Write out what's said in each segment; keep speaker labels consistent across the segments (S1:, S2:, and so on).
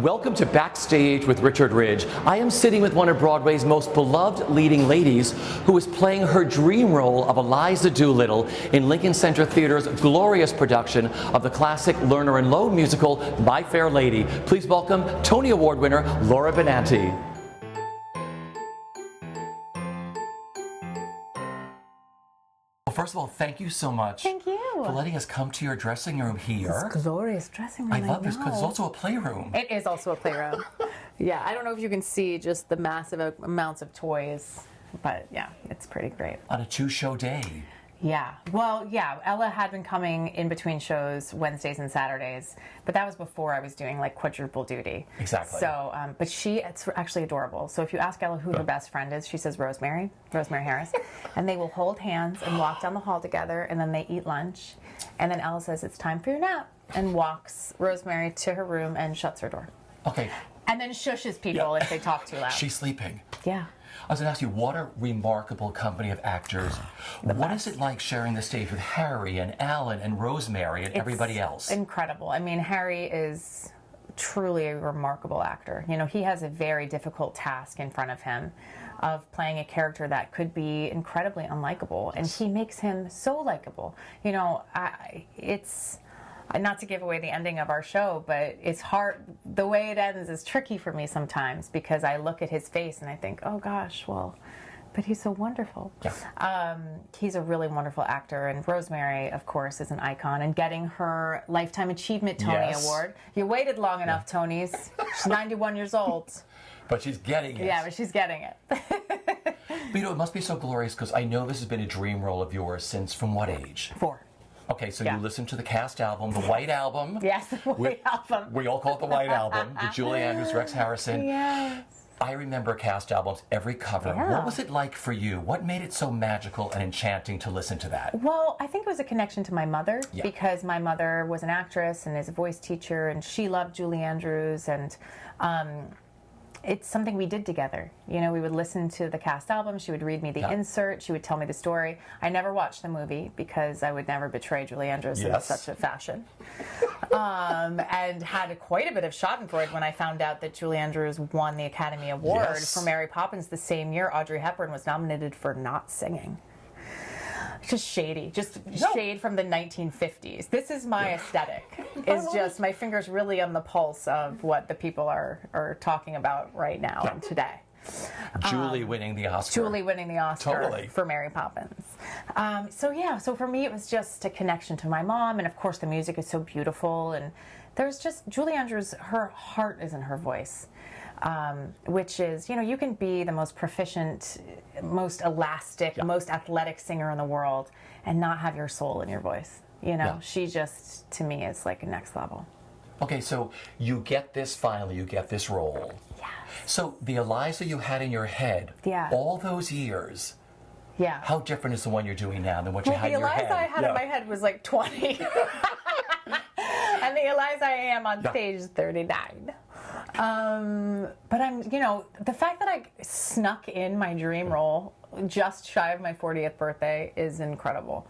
S1: Welcome to Backstage with Richard Ridge. I am sitting with one of Broadway's most beloved leading ladies who is playing her dream role of Eliza Doolittle in Lincoln Center Theater's glorious production of the classic Lerner and Loewe musical, My Fair Lady. Please welcome Tony Award winner Laura Benanti. Well, first of all, thank you so much.
S2: Thank you.
S1: For letting us come to your dressing room here.
S2: This glorious dressing room.
S1: I love this because it's also a playroom.
S2: It is also a playroom. Yeah, I don't know if you can see just the massive amounts of toys, but yeah, it's pretty great.
S1: On a two-show day.
S2: Yeah, well, yeah, Ella had been coming in between shows Wednesdays and Saturdays, but that was before I was doing like quadruple duty.
S1: Exactly.
S2: So, but it's actually adorable. So if you ask Ella who her best friend is, she says Rosemary Harris, and they will hold hands and walk down the hall together, and then they eat lunch, and then Ella says it's time for your nap, and walks Rosemary to her room and shuts her door.
S1: Okay.
S2: And then shushes people if they talk too loud.
S1: She's sleeping.
S2: Yeah.
S1: I was going to ask you, what a remarkable company of actors. What is it like sharing the stage with Harry and Alan and Rosemary and everybody else?
S2: Incredible. I mean, Harry is truly a remarkable actor. You know, he has a very difficult task in front of him of playing a character that could be incredibly unlikable, and he makes him so likable. You know, it's... Not to give away the ending of our show, but it's hard. The way it ends is tricky for me sometimes because I look at his face and I think, oh gosh, well, but he's so wonderful. Yeah. He's a really wonderful actor, and Rosemary, of course, is an icon. And getting her Lifetime Achievement Tony Award. You waited long enough, Tonys. She's 91 years old.
S1: But she's getting it.
S2: Yeah, but she's getting it.
S1: But you know, it must be so glorious because I know this has been a dream role of yours since from what age?
S2: 4.
S1: Okay, so you listened to the cast album, the White Album.
S2: Yes, the White Album.
S1: We all call it the White Album, the Julie Andrews, Rex Harrison.
S2: Yes.
S1: I remember cast albums, every cover.
S2: Yeah.
S1: What was it like for you? What made it so magical and enchanting to listen to that?
S2: Well, I think it was a connection to my mother because my mother was an actress and is a voice teacher, and she loved Julie Andrews, and it's something we did together. You know, we would listen to the cast album. She would read me the insert. She would tell me the story. I never watched the movie because I would never betray Julie Andrews in such a fashion. And had quite a bit of schadenfreude when I found out that Julie Andrews won the Academy Award for Mary Poppins the same year Audrey Hepburn was nominated for not singing. Just shady, shade from the 1950s. This is my aesthetic. Is just my fingers really on the pulse of what the people are talking about right now and today.
S1: Julie winning the Oscar.
S2: Julie winning the Oscar for Mary Poppins. So for me it was just a connection to my mom, and of course the music is so beautiful, and there's just Julie Andrews, her heart is in her voice. Which is, you know, you can be the most proficient, most elastic, most athletic singer in the world and not have your soul in your voice. You know, she just, to me, is like a next level.
S1: Okay, so you get this finally, you get this role.
S2: Yes.
S1: So the Eliza you had in your head all those years, how different is the one you're doing now than what you had in your head?
S2: The Eliza I had in my head was like 20. And the Eliza I am on stage is 39. But you know, the fact that I snuck in my dream role just shy of my 40th birthday is incredible.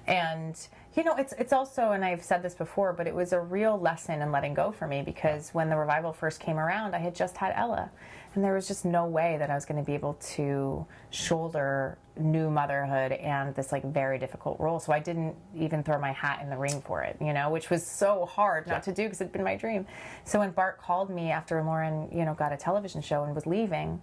S2: And, you know, it's also, and I've said this before, but it was a real lesson in letting go for me because when the revival first came around, I had just had Ella. And there was just no way that I was going to be able to shoulder new motherhood and this like very difficult role. So I didn't even throw my hat in the ring for it, you know, which was so hard not to do because it'd been my dream. So when Bart called me after Lauren, you know, got a television show and was leaving,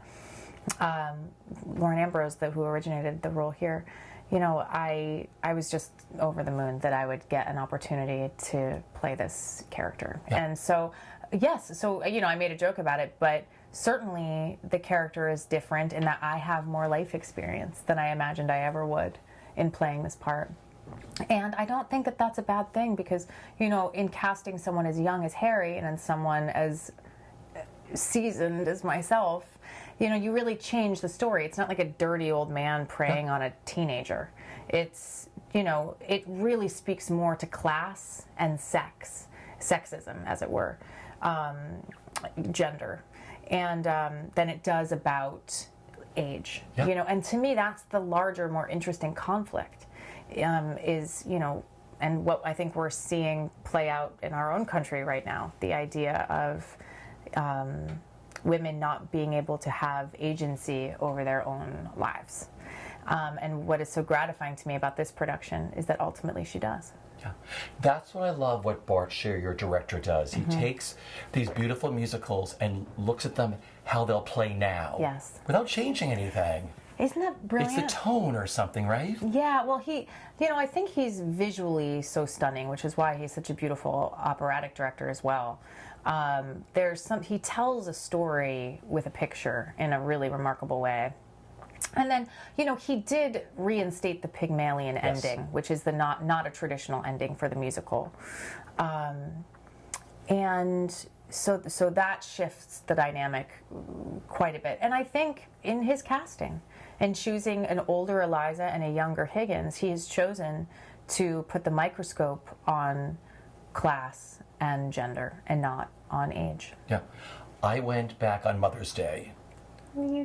S2: Lauren Ambrose, who originated the role here, you know, I was just over the moon that I would get an opportunity to play this character. And so, you know, I made a joke about it, but certainly the character is different in that I have more life experience than I imagined I ever would in playing this part. And I don't think that that's a bad thing because, you know, in casting someone as young as Harry and then someone as seasoned as myself, you know, you really change the story. It's not like a dirty old man preying on a teenager. It's, you know, it really speaks more to class and sexism, as it were, gender, and than it does about age. You know, and to me, that's the larger, more interesting conflict. Is, you know, and what I think we're seeing play out in our own country right now, the idea of women not being able to have agency over their own lives. And what is so gratifying to me about this production is that ultimately she does.
S1: Yeah. That's what I love what Bart Sher, your director, does. He takes these beautiful musicals and looks at them how they'll play now.
S2: Yes.
S1: Without changing anything.
S2: Isn't that brilliant?
S1: It's the tone or something, right?
S2: Yeah, well, I think he's visually so stunning, which is why he's such a beautiful operatic director as well. He tells a story with a picture in a really remarkable way. And then, he did reinstate the Pygmalion ending, which is not a traditional ending for the musical. And so that shifts the dynamic quite a bit. And I think in his casting and choosing an older Eliza and a younger Higgins, he has chosen to put the microscope on class and gender and not on age.
S1: Yeah. I went back on Mother's Day.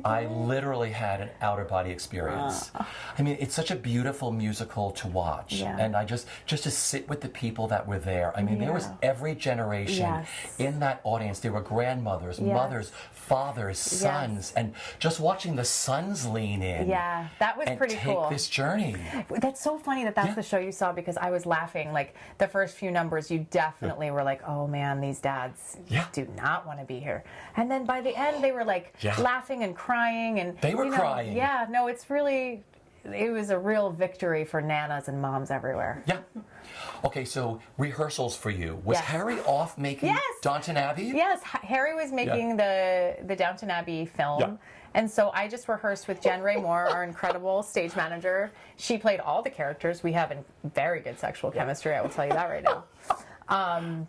S1: I literally had an outer-body experience. I mean, it's such a beautiful musical to watch. And I just to sit with the people that were there. I mean, there was every generation in that audience. There were grandmothers, mothers, fathers, sons, and just watching the sons lean in.
S2: Yeah, that was pretty cool.
S1: And take this journey.
S2: That's so funny that's the show you saw, because I was laughing. Like, the first few numbers, you definitely were like, oh man, these dads do not want to be here. And then by the end, they were like laughing and crying, and
S1: they were crying.
S2: Yeah, no, it was a real victory for nanas and moms everywhere.
S1: Yeah. Okay, so rehearsals for you. Was Harry off making Downton Abbey?
S2: Yes, Harry was making the Downton Abbey film. Yeah. And so I just rehearsed with Jen Ray Moore, our incredible stage manager. She played all the characters. We have a very good sexual chemistry, I will tell you that right now.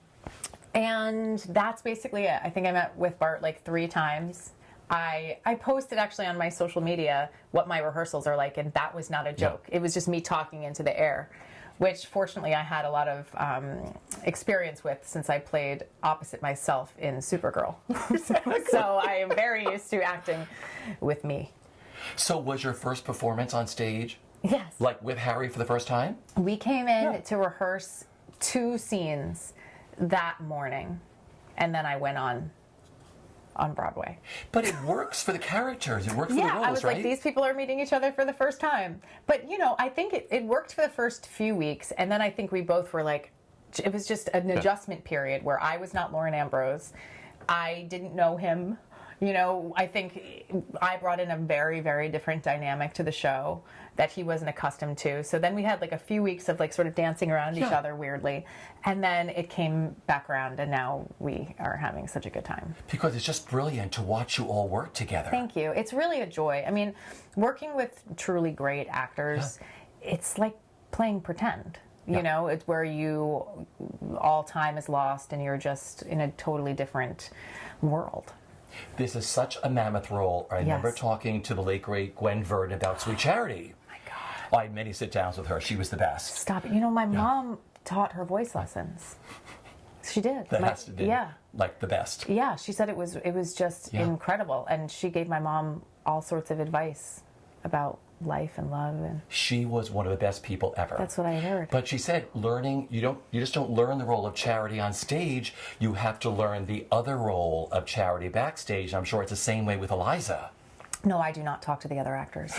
S2: And that's basically it. I think I met with Bart like 3 times. I posted actually on my social media what my rehearsals are like, and that was not a joke. It was just me talking into the air, which fortunately I had a lot of experience with since I played opposite myself in Supergirl. So I am very used to acting with me.
S1: So was your first performance on stage?
S2: Yes.
S1: Like with Harry for the first time?
S2: We came in to rehearse 2 scenes that morning, and then I went on Broadway.
S1: But it works for the characters. It works for the roles, right?
S2: I was like, these people are meeting each other for the first time. But, I think it worked for the first few weeks, and then I think we both were like, it was just an adjustment period where I was not Lauren Ambrose. I didn't know him. I think I brought in a very, very different dynamic to the show that he wasn't accustomed to. So then we had like a few weeks of like sort of dancing around each other weirdly. And then it came back around, and now we are having such a good time. Because
S1: it's just brilliant to watch you all work together.
S2: Thank you. It's really a joy. I mean, working with truly great actors, it's like playing pretend. It's where all time is lost and you're just in a totally different world.
S1: This is such a mammoth role. I remember talking to the late, great Gwen Verdon about Sweet Charity.
S2: Oh my God.
S1: I had many sit-downs with her. She was the best.
S2: Stop it. My mom taught her voice lessons. She did.
S1: That has to be like the best.
S2: Yeah, she said it was just incredible. And she gave my mom all sorts of advice about life and love, and
S1: she was one of the best people ever.
S2: That's what I heard.
S1: But she said you just don't learn the role of Charity on stage, you have to learn the other role of Charity backstage. I'm sure it's the same way with Eliza.
S2: No, I do not talk to the other actors.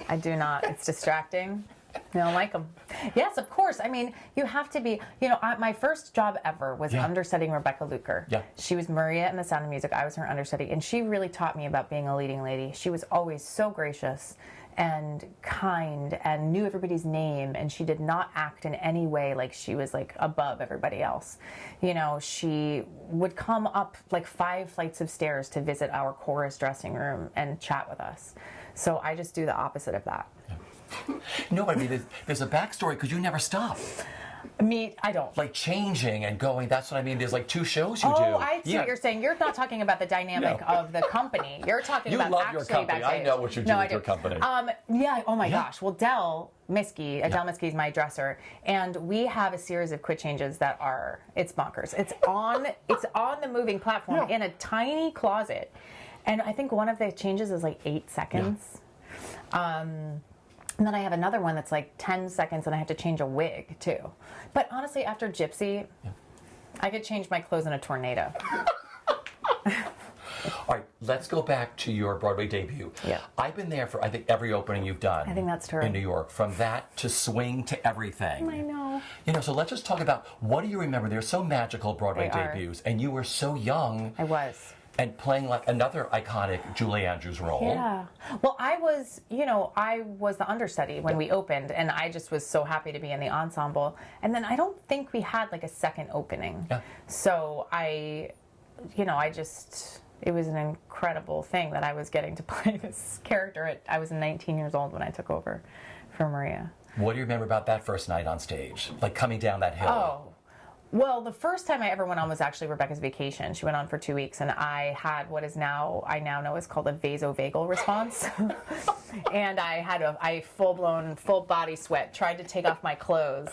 S2: I do not. It's distracting. I don't like them. Yes, of course. I mean, you have to be, my first job ever was understudying Rebecca Luker. Yeah. She was Maria in The Sound of Music. I was her understudy, and she really taught me about being a leading lady. She was always so gracious and kind and knew everybody's name, and she did not act in any way like she was like above everybody else. She would come up like 5 flights of stairs to visit our chorus dressing room and chat with us. So I just do the opposite of that.
S1: No, I mean, there's a backstory because you never stop.
S2: I don't.
S1: Like changing and going, that's what I mean. There's like 2 shows you do.
S2: Oh, I see what you're saying. You're not talking about the dynamic of the company. You're talking about
S1: love
S2: actually
S1: your company.
S2: backstage.
S1: I know what you do with your company.
S2: Oh my gosh. Well, Adele Miskey is my dresser, and we have a series of quit changes that it's bonkers. It's on the moving platform in a tiny closet, and I think one of the changes is like 8 seconds. And then I have another one that's like 10 seconds, and I have to change a wig too. But honestly, after Gypsy, I could change my clothes in a tornado.
S1: All right, let's go back to your Broadway debut.
S2: Yeah.
S1: I've been there for, I think, every opening you've done.
S2: I think that's true.
S1: In New York. From that to Swing to everything.
S2: I know.
S1: You know, so let's just talk about, what do you remember? They're so magical, Broadway
S2: They are.
S1: debuts. And you were so young.
S2: I was.
S1: And playing like another iconic Julie Andrews role.
S2: Yeah. Well, I was the understudy when we opened, and I just was so happy to be in the ensemble. And then I don't think we had like a second opening.
S1: Yeah.
S2: So it was an incredible thing that I was getting to play this character. I was 19 years old when I took over for Maria.
S1: What do you remember about that first night on stage? Like coming down that hill?
S2: Oh. Well, the first time I ever went on was actually Rebecca's Vacation. She went on for 2 weeks, and I had what I now know is called a vasovagal response. And I had full-blown, full-body sweat, tried to take off my clothes,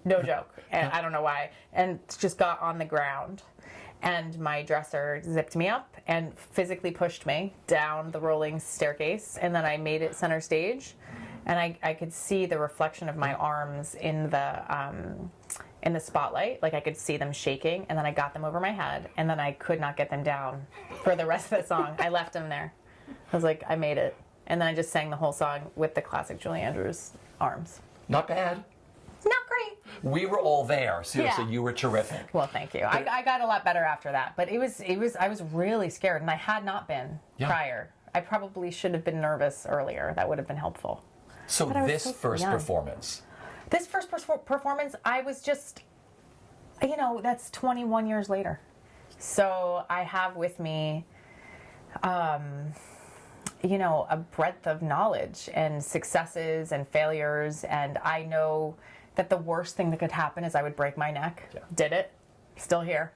S2: no joke, and I don't know why, and just got on the ground. And my dresser zipped me up and physically pushed me down the rolling staircase, and then I made it center stage, and I could see the reflection of my arms in the spotlight. Like I could see them shaking, and then I got them over my head, and then I could not get them down for the rest of the song. I left them there. I was like, I made it. And then I just sang the whole song with the classic Julie Andrews arms.
S1: Not bad.
S2: Not great.
S1: We were all there. Seriously,
S2: Yeah.
S1: you were terrific.
S2: Well, thank you. I got a lot better after that, but I was really scared, and I had not been prior. I probably should have been nervous earlier. That would have been helpful.
S1: So this first performance.
S2: This first performance, I was just, that's 21 years later. So I have with me, a breadth of knowledge and successes and failures. And I know that the worst thing that could happen is I would break my neck. Yeah. Did it. Still here.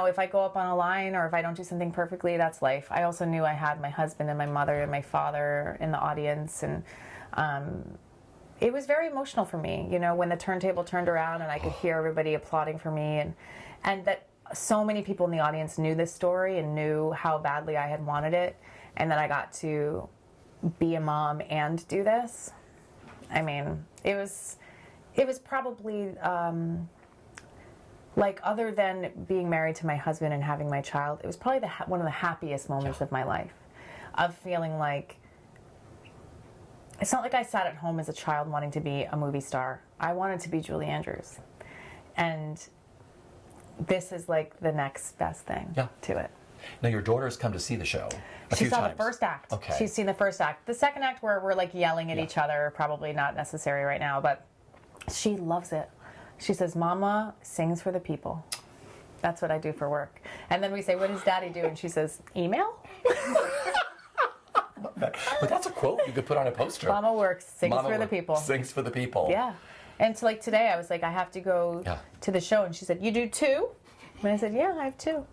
S2: If I go up on a line or if I don't do something perfectly, that's life. I also knew I had my husband and my mother and my father in the audience, and it was very emotional for me, when the turntable turned around and I could hear everybody applauding for me, and that so many people in the audience knew this story and knew how badly I had wanted it, and that I got to be a mom and do this. I mean, it was probably other than being married to my husband and having my child, it was probably one of the happiest moments of my life, of feeling like, it's not like I sat at home as a child wanting to be a movie star. I wanted to be Julie Andrews. And this is like the next best thing to it.
S1: Now, your daughter's come to see the show a
S2: She
S1: few
S2: saw
S1: times.
S2: the first act.
S1: Okay.
S2: She's seen the first act. The second act, where we're like yelling at each other, probably not necessary right now, but she loves it. She says, Mama sings for the people. That's what I do for work. And then we say, what does Daddy do? And she says, email?
S1: But that's a quote you could put on a poster.
S2: Mama works, sings for the people.
S1: Sings for the people.
S2: Yeah. And so today I was like, I have to go to the show. And she said, you do two? And I said, yeah, I have two.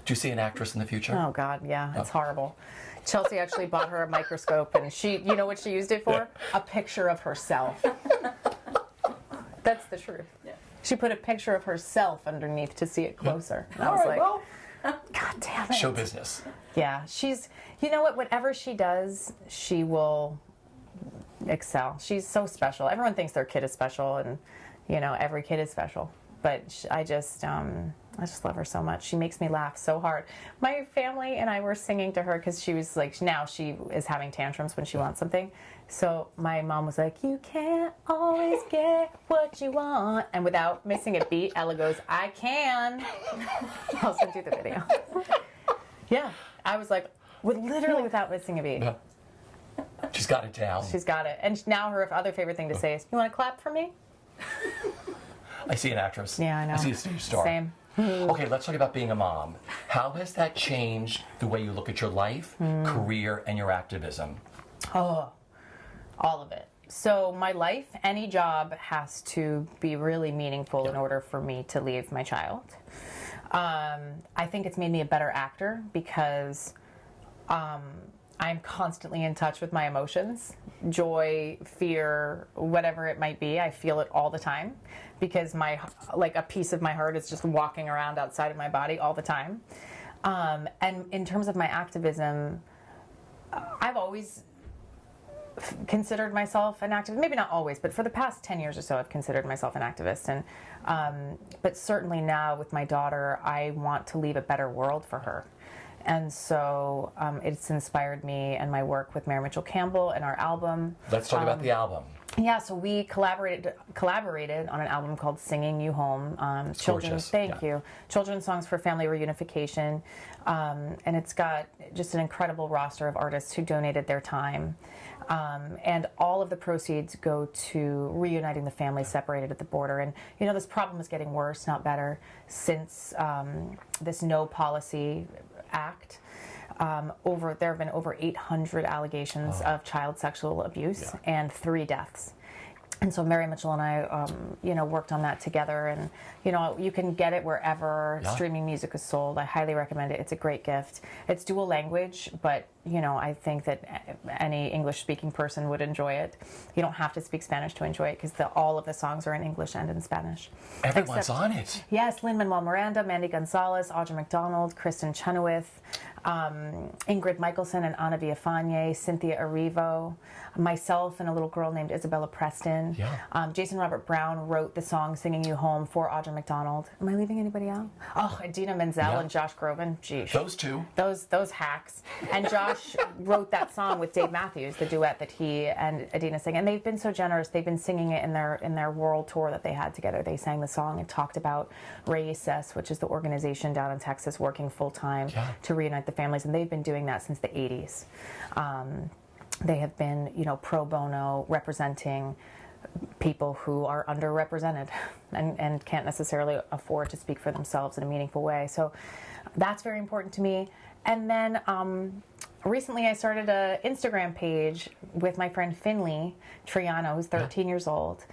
S1: Do you see an actress in the future?
S2: Oh, God, yeah. It's horrible. Chelsea actually bought her a microscope, and you know what she used it for? Yeah. A picture of herself. That's the truth. Yeah. She put a picture of herself underneath to see it closer. And I was like, God damn it.
S1: Show business.
S2: Yeah. You know what? Whatever she does, she will excel. She's so special. Everyone thinks their kid is special, and, every kid is special. But I just love her so much. She makes me laugh so hard. My family and I were singing to her because she was like, now she is having tantrums when she wants something. So my mom was like, you can't always get what you want. And without missing a beat, Ella goes, I can. I'll send you the video. Yeah. I was like, literally without missing a beat.
S1: Yeah. She's got it down.
S2: She's got it. And now her other favorite thing to say is, you want to clap for me?
S1: I see an actress.
S2: Yeah, I know.
S1: I see a stage star.
S2: Same.
S1: Okay, let's talk about being a mom. How has that changed the way you look at your life, career, and your activism?
S2: Oh, all of it. So my life, any job has to be really meaningful in order for me to leave my child. I think it's made me a better actor because I'm constantly in touch with my emotions, joy, fear, whatever it might be. I feel it all the time because a piece of my heart is just walking around outside of my body all the time. And in terms of my activism, I've always considered myself an activist. Maybe not always, but for the past 10 years or so, I've considered myself an activist. And but certainly now with my daughter, I want to leave a better world for her. And so it's inspired me and my work with Mary Mitchell Campbell and our album.
S1: Let's talk about the album.
S2: Yeah, so we collaborated on an album called "Singing You Home." Children's, thank you. Children's songs for family reunification, and it's got just an incredible roster of artists who donated their time, and all of the proceeds go to reuniting the families separated at the border. And you know, this problem is getting worse, not better, since this No Policy Act. There have been over 800 allegations of child sexual abuse and 3 deaths. And so Mary Mitchell and I, worked on that together. And, you can get it wherever streaming music is sold. I highly recommend it. It's a great gift. It's dual language, but, I think that any English-speaking person would enjoy it. You don't have to speak Spanish to enjoy it because all of the songs are in English and in Spanish.
S1: Everyone's on it.
S2: Yes, Lin-Manuel Miranda, Mandy Gonzalez, Audra McDonald, Kristen Chenoweth, Ingrid Michaelson and Ana Villafane, Cynthia Erivo, myself and a little girl named Isabella Preston.
S1: Yeah.
S2: Jason Robert Brown wrote the song "Singing You Home" for Audra McDonald. Am I leaving anybody out? Oh, Idina Menzel and Josh Groban. Geez.
S1: Those two.
S2: Those hacks. And Josh wrote that song with Dave Matthews, the duet that he and Idina sing. And they've been so generous. They've been singing it in their world tour that they had together. They sang the song and talked about Rehearsals, which is the organization down in Texas working full-time to reunite the families. And they've been doing that since the 80s. They have been, pro bono representing people who are underrepresented and can't necessarily afford to speak for themselves in a meaningful way. So that's very important to me. And then recently I started an Instagram page with my friend Finley Triano, who's 13 years old,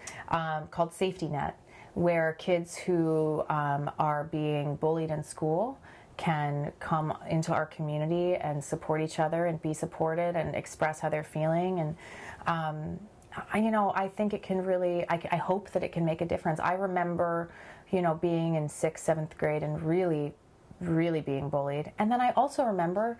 S2: called Safety Net, where kids who are being bullied in school can come into our community and support each other and be supported and express how they're feeling. And I think it can really, I hope that it can make a difference. I remember, being in 6th, 7th grade and really, really being bullied. And then I also remember,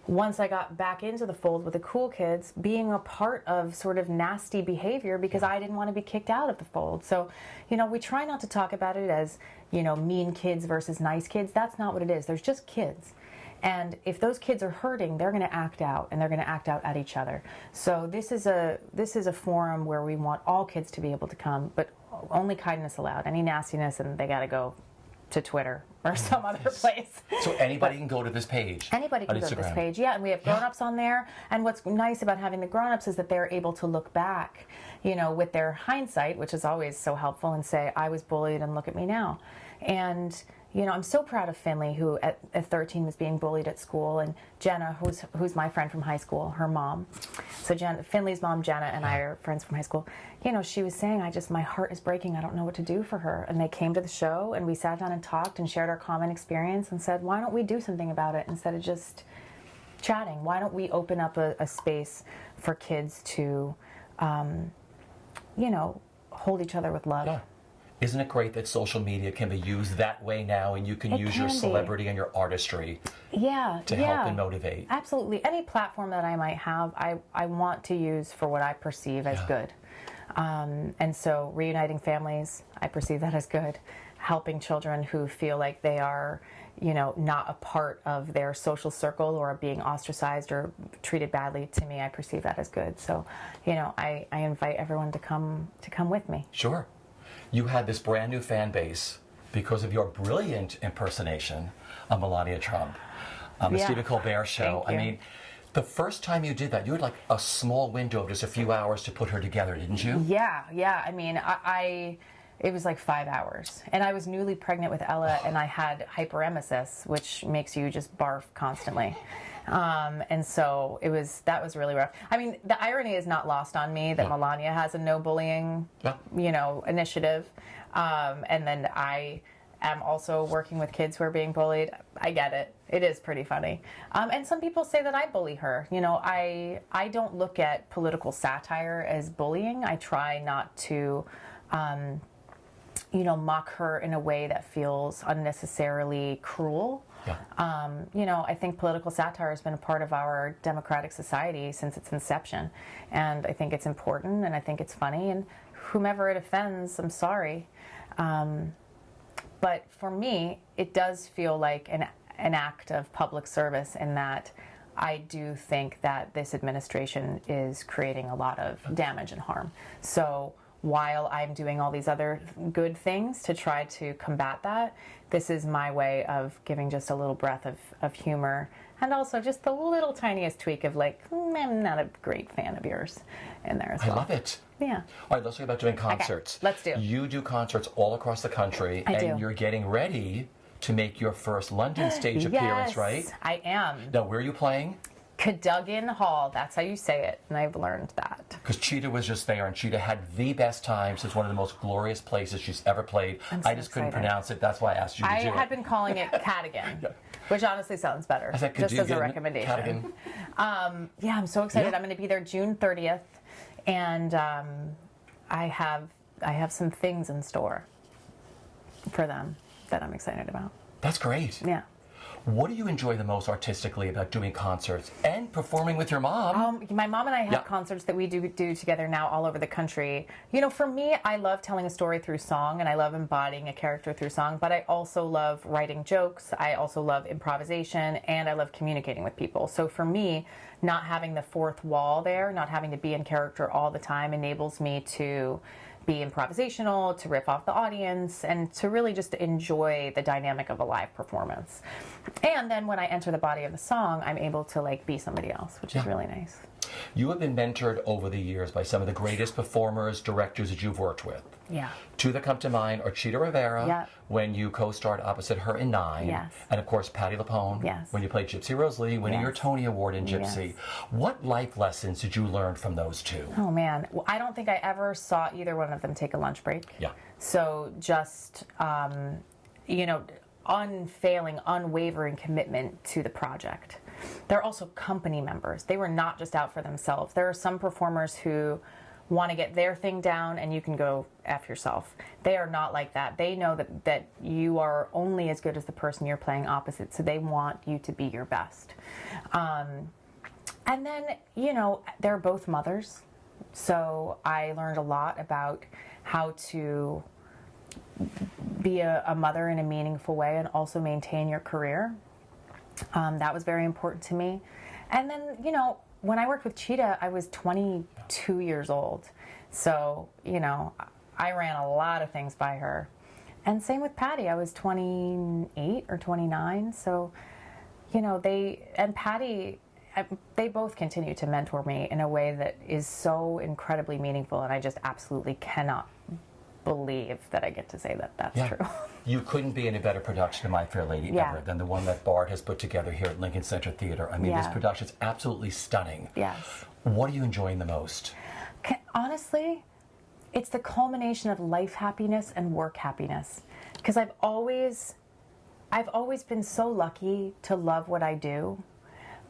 S2: once I got back into the fold with the cool kids, being a part of sort of nasty behavior because I didn't want to be kicked out of the fold. So, we try not to talk about it as, mean kids versus nice kids. That's not what it is. There's just kids. And if those kids are hurting, they're going to act out, and they're going to act out at each other. So this is a forum where we want all kids to be able to come, but only kindness allowed. Any nastiness, and they got to go to Twitter or some other place.
S1: So anybody can go to this page.
S2: Anybody can go to this page, and we have grown-ups on there. And what's nice about having the grown-ups is that they're able to look back, with their hindsight, which is always so helpful, and say, I was bullied and look at me now. And I'm so proud of Finley, who at 13 was being bullied at school, and Jenna, who's my friend from high school, her mom. So Finley's mom, Jenna, and I are friends from high school. She was saying, my heart is breaking. I don't know what to do for her. And they came to the show, and we sat down and talked and shared our common experience and said, why don't we do something about it instead of just chatting? Why don't we open up a space for kids to, hold each other with love?
S1: Yeah. Isn't it great that social media can be used that way now, and you can use your celebrity and your artistry to help and motivate?
S2: Absolutely. Any platform that I might have, I want to use for what I perceive as good. And so reuniting families, I perceive that as good. Helping children who feel like they are, not a part of their social circle or being ostracized or treated badly, to me, I perceive that as good. So, I invite everyone to come with me.
S1: Sure. You had this brand new fan base because of your brilliant impersonation of Melania Trump on the Stephen Colbert Show. I mean, the first time you did that, you had like a small window of just a few hours to put her together, didn't you?
S2: Yeah. I mean, it was like 5 hours. And I was newly pregnant with Ella, and I had hyperemesis, which makes you just barf constantly. And so that was really rough. I mean, the irony is not lost on me that Melania has a no bullying, initiative. And then I am also working with kids who are being bullied. I get it. It is pretty funny. And some people say that I bully her. I don't look at political satire as bullying. I try not to, mock her in a way that feels unnecessarily cruel.
S1: Yeah.
S2: I think political satire has been a part of our democratic society since its inception. And I think it's important, and I think it's funny, and whomever it offends, I'm sorry. But for me, it does feel like an act of public service in that I do think that this administration is creating a lot of damage and harm. So while I'm doing all these other good things to try to combat that, this is my way of giving just a little breath of humor, and also just the little tiniest tweak of like, I'm not a great fan of yours in there as well.
S1: I love it.
S2: Yeah.
S1: All right, let's talk about doing concerts.
S2: Okay, let's do.
S1: You do concerts all across the country,
S2: I
S1: and
S2: do.
S1: you're getting ready to make your first London stage appearance,
S2: Yes,
S1: right?
S2: I am.
S1: Now, where are you playing?
S2: Cadogan Hall, that's how you say it, and I've learned that.
S1: Because Cheetah was just there, and Cheetah had the best times. It's one of the most glorious places she's ever played. I just couldn't pronounce it. That's why I asked you to do it.
S2: I had been calling it Cadigan, which honestly sounds better,
S1: I said,
S2: just as a
S1: Cadogan,
S2: recommendation.
S1: Cadigan.
S2: Yeah, I'm so excited.
S1: Yeah.
S2: I'm going to be there June 30th, and I have some things in store for them that I'm excited about.
S1: That's great.
S2: Yeah.
S1: What do you enjoy the most artistically about doing concerts and performing with your mom?
S2: My mom and I have
S1: Yeah.
S2: concerts that we do together now all over the country. For me, I love telling a story through song, and I love embodying a character through song, but I also love writing jokes. I also love improvisation, and I love communicating with people. So for me, not having the fourth wall there, not having to be in character all the time, enables me to be improvisational, to riff off the audience, and to really just enjoy the dynamic of a live performance. And then when I enter the body of the song, I'm able to be somebody else, which is really nice.
S1: You have been mentored over the years by some of the greatest performers, directors that you've worked with.
S2: Yeah.
S1: Two that come to mind are Cheetah Rivera,
S2: Yeah.
S1: when you co-starred opposite her in Nine,
S2: Yes.
S1: and of course Patti LuPone,
S2: Yes.
S1: when you played Gypsy Rose Lee, winning your
S2: Yes.
S1: Tony Award in Gypsy.
S2: Yes.
S1: What life lessons did you learn from those two?
S2: Oh man, well, I don't think I ever saw either one of them take a lunch break.
S1: Yeah.
S2: So just unfailing, unwavering commitment to the project. They're also company members. They were not just out for themselves. There are some performers who want to get their thing down and you can go F yourself. They are not like that. They know that you are only as good as the person you're playing opposite, so they want you to be your best. And then, they're both mothers, so I learned a lot about how to be a mother in a meaningful way and also maintain your career. That was very important to me. And then, when I worked with Cheetah, I was 22 years old. So, I ran a lot of things by her. And same with Patti. I was 28 or 29. So, Patti, they both continue to mentor me in a way that is so incredibly meaningful. And I just absolutely cannot believe that I get to say that that's true.
S1: You couldn't be in a better production of My Fair Lady ever than the one that Bart has put together here at Lincoln Center Theater. I mean, this production is absolutely stunning.
S2: Yes.
S1: What are you enjoying the most?
S2: Honestly, it's the culmination of life happiness and work happiness. Because I've always been so lucky to love what I do,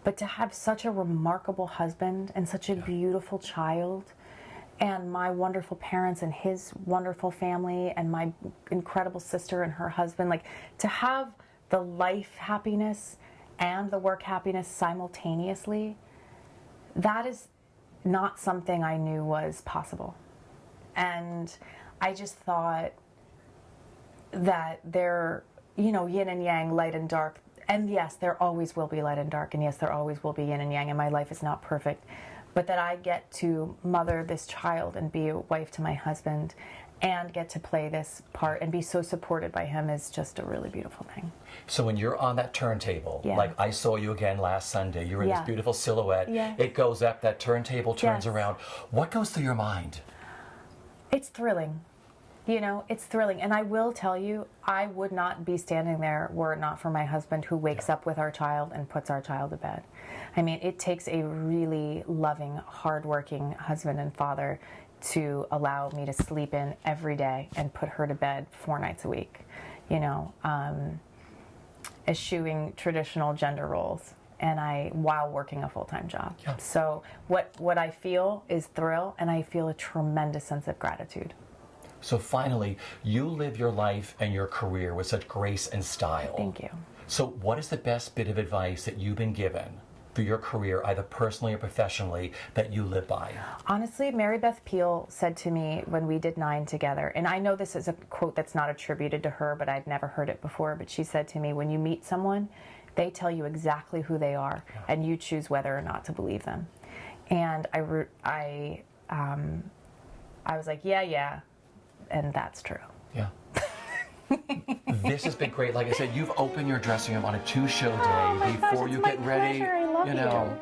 S2: but to have such a remarkable husband and such a beautiful child, and my wonderful parents and his wonderful family, and my incredible sister and her husband, to have the life happiness and the work happiness simultaneously, that is not something I knew was possible. And I just thought that they're, yin and yang, light and dark. And yes, there always will be light and dark, and yes, there always will be yin and yang, and my life is not perfect. But that I get to mother this child and be a wife to my husband and get to play this part and be so supported by him is just a really beautiful thing.
S1: So when you're on that turntable, like I saw you again last Sunday, you're in this beautiful silhouette, it goes up, that turntable turns around. What goes through your mind?
S2: It's thrilling. It's thrilling. And I will tell you, I would not be standing there were it not for my husband, who wakes up with our child and puts our child to bed. I mean, it takes a really loving, hardworking husband and father to allow me to sleep in every day and put her to bed 4 nights a week, eschewing traditional gender roles, and while working a full-time job. So what I feel is thrill, and I feel a tremendous sense of gratitude.
S1: So finally, you live your life and your career with such grace and style.
S2: Thank you.
S1: So what is the best bit of advice that you've been given for your career, either personally or professionally, that you live by?
S2: Honestly, Mary Beth Peale said to me when we did 9 together, and I know this is a quote that's not attributed to her, but I'd never heard it before, but she said to me, when you meet someone, they tell you exactly who they are, and you choose whether or not to believe them. And I was like, yeah, and that's true.
S1: Yeah. This has been great. Like I said, you've opened your dressing room on a 2-show day before you get ready.
S2: Pleasure. I love
S1: you know.